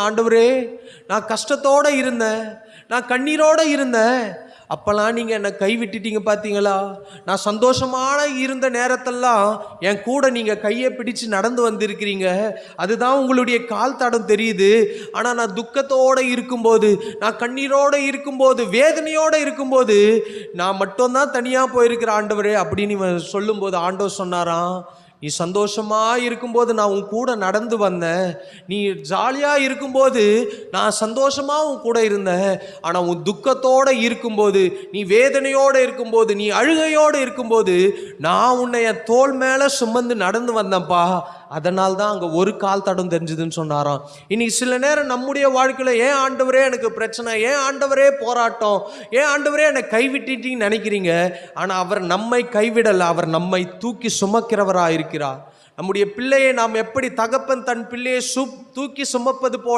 ஆண்டவரே, நான் கஷ்டத்தோடு இருந்தேன், நான் கண்ணீரோடு இருந்தேன், அப்போல்லாம் நீங்கள் என்னை கைவிட்டுட்டீங்க பார்த்தீங்களா? நான் சந்தோஷமான இருந்த நேரத்தெல்லாம் என் கூட நீங்கள் கையை பிடிச்சு நடந்து வந்திருக்கிறீங்க. அதுதான் உங்களுடைய கால் தடம் தெரியுது. ஆனால் நான் துக்கத்தோடு இருக்கும்போது, நான் கண்ணீரோடு இருக்கும்போது, வேதனையோடு இருக்கும்போது நான் மட்டும்தான் தனியாக போயிருக்கிற ஆண்டவரே அப்படின்னு சொல்லும்போது ஆண்டவர் சொன்னாராம், நீ சந்தோஷமாக இருக்கும்போது நான் உன் கூட நடந்து வந்தேன், நீ ஜாலியாக இருக்கும்போது நான் சந்தோஷமாக உன் கூட இருந்தேன். ஆனால் உன் துக்கத்தோடு இருக்கும்போது, நீ வேதனையோடு இருக்கும்போது, நீ அழுகையோடு இருக்கும்போது நான் உன்னை என் தோள் மேலே சுமந்து நடந்து வந்தேன்ப்பா. அதனால்தான் அங்கே ஒரு கால் தடம் தெரிஞ்சுதுன்னு சொன்னாராம். இன்னைக்கு சில நேரம் நம்முடைய வாழ்க்கையில் ஏன் ஆண்டவரே எனக்கு பிரச்சனை, ஏன் ஆண்டவரே போராட்டம், ஏன் ஆண்டவரே என்னை கைவிட்டுட்டீங்கன்னு நினைக்கிறீங்க. ஆனால் அவர் நம்மை கைவிடலை, அவர் நம்மை தூக்கி சுமக்கிறவராக இருக்கிறார். நம்முடைய பிள்ளையை நாம் எப்படி தகப்பன் தன் பிள்ளையை தூக்கி சுமப்பது போல